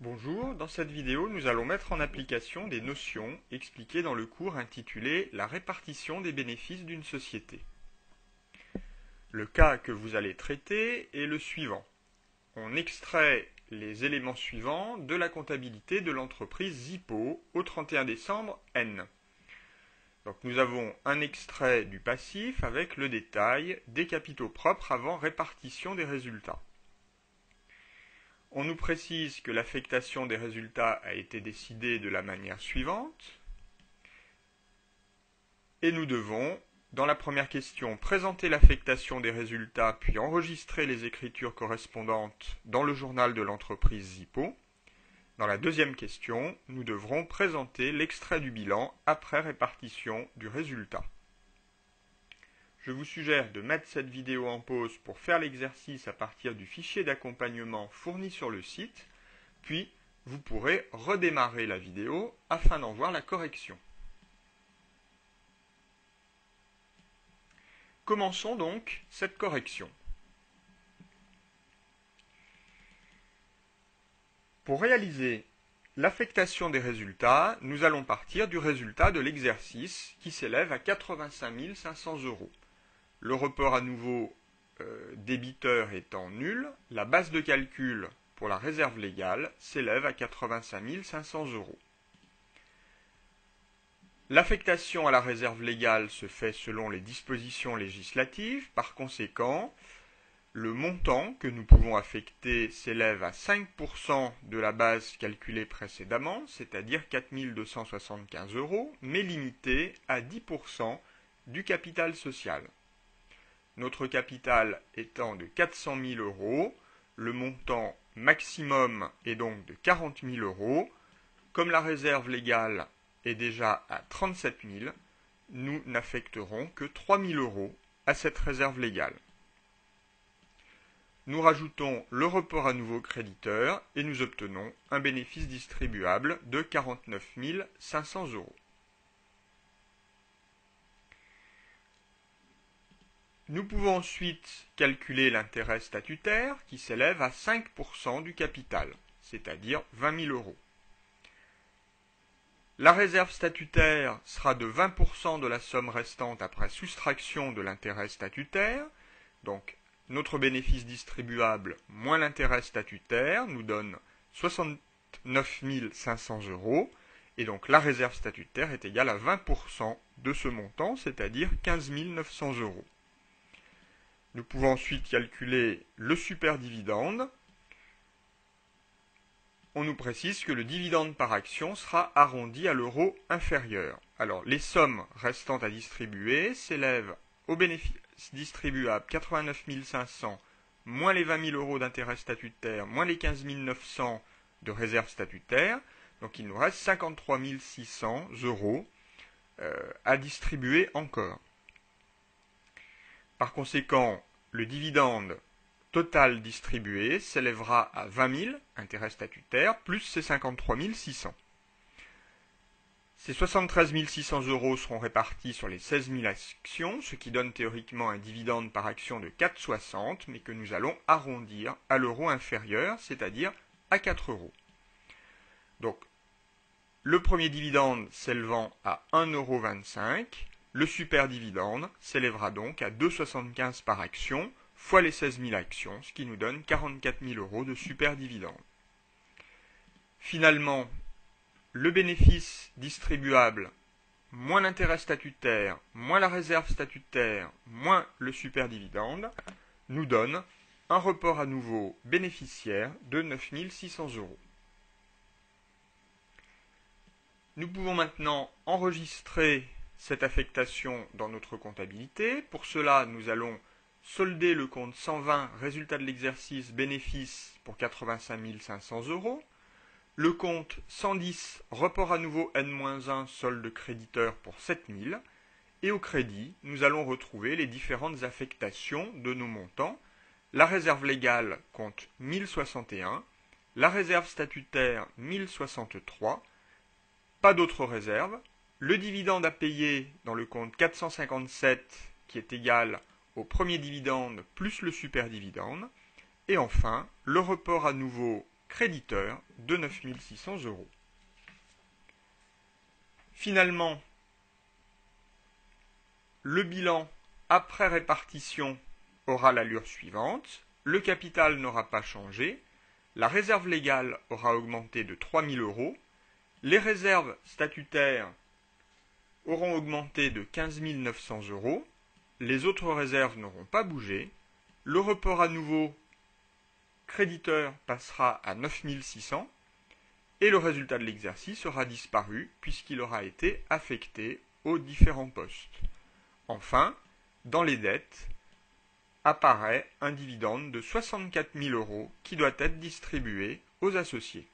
Bonjour, dans cette vidéo, nous allons mettre en application des notions expliquées dans le cours intitulé « La répartition des bénéfices d'une société ». Le cas que vous allez traiter est le suivant. On extrait les éléments suivants de la comptabilité de l'entreprise Zippo au 31 décembre N. Donc nous avons un extrait du passif avec le détail des capitaux propres avant répartition des résultats. On nous précise que l'affectation des résultats a été décidée de la manière suivante. Et nous devons, dans la première question, présenter l'affectation des résultats puis enregistrer les écritures correspondantes dans le journal de l'entreprise Zippo. Dans la deuxième question, nous devrons présenter l'extrait du bilan après répartition du résultat. Je vous suggère de mettre cette vidéo en pause pour faire l'exercice à partir du fichier d'accompagnement fourni sur le site, puis vous pourrez redémarrer la vidéo afin d'en voir la correction. Commençons donc cette correction. Pour réaliser l'affectation des résultats, nous allons partir du résultat de l'exercice qui s'élève à 85 500 €. Le report à nouveau débiteur étant nul, la base de calcul pour la réserve légale s'élève à 85 500 €. L'affectation à la réserve légale se fait selon les dispositions législatives. Par conséquent, le montant que nous pouvons affecter s'élève à 5% de la base calculée précédemment, c'est-à-dire 4 275 €, mais limité à 10% du capital social. Notre capital étant de 400 000 €, le montant maximum est donc de 40 000 €. Comme la réserve légale est déjà à 37 000, nous n'affecterons que 3 000 € à cette réserve légale. Nous rajoutons le report à nouveau créditeur et nous obtenons un bénéfice distribuable de 49 500 €. Nous pouvons ensuite calculer l'intérêt statutaire qui s'élève à 5% du capital, c'est-à-dire 20 000 €. La réserve statutaire sera de 20% de la somme restante après soustraction de l'intérêt statutaire. Donc notre bénéfice distribuable moins l'intérêt statutaire nous donne 69 500 €. Et donc la réserve statutaire est égale à 20% de ce montant, c'est-à-dire 15 900 €. Nous pouvons ensuite calculer le superdividende. On nous précise que le dividende par action sera arrondi à l'euro inférieur. Alors, les sommes restantes à distribuer s'élèvent au bénéfice distribuable 89 500 moins les 20 000 € d'intérêt statutaire moins les 15 900 de réserve statutaire. Donc, il nous reste 53 600 € à distribuer encore. Par conséquent, le dividende total distribué s'élèvera à 20 000, intérêt statutaire, plus ces 53 600. Ces 73 600 € seront répartis sur les 16 000 actions, ce qui donne théoriquement un dividende par action de 4,60, mais que nous allons arrondir à l'euro inférieur, c'est-à-dire à 4 €. Donc, le premier dividende s'élevant à 1,25 €, le superdividende s'élèvera donc à 2,75 € par action, fois les 16 000 actions, ce qui nous donne 44 000 € de superdividende. Finalement, le bénéfice distribuable, moins l'intérêt statutaire, moins la réserve statutaire, moins le superdividende, nous donne un report à nouveau bénéficiaire de 9 600 €. Nous pouvons maintenant enregistrer cette affectation dans notre comptabilité. Pour cela, nous allons solder le compte 120, résultat de l'exercice, bénéfice pour 85 500 €. Le compte 110, report à nouveau N-1, solde créditeur pour 7 000. Et au crédit, nous allons retrouver les différentes affectations de nos montants. La réserve légale compte 1061, la réserve statutaire 1063, pas d'autres réserves. Le dividende à payer dans le compte 457 qui est égal au premier dividende plus le superdividende. Et enfin, le report à nouveau créditeur de 9 600 euros. Finalement, le bilan après répartition aura l'allure suivante. Le capital n'aura pas changé. La réserve légale aura augmenté de 3 000 euros. Les réserves statutaires auront augmenté de 15 900 euros. Les autres réserves n'auront pas bougé. Le report à nouveau créditeur passera à 9 600 et le résultat de l'exercice aura disparu puisqu'il aura été affecté aux différents postes. Enfin, dans les dettes, apparaît un dividende de 64 000 euros qui doit être distribué aux associés.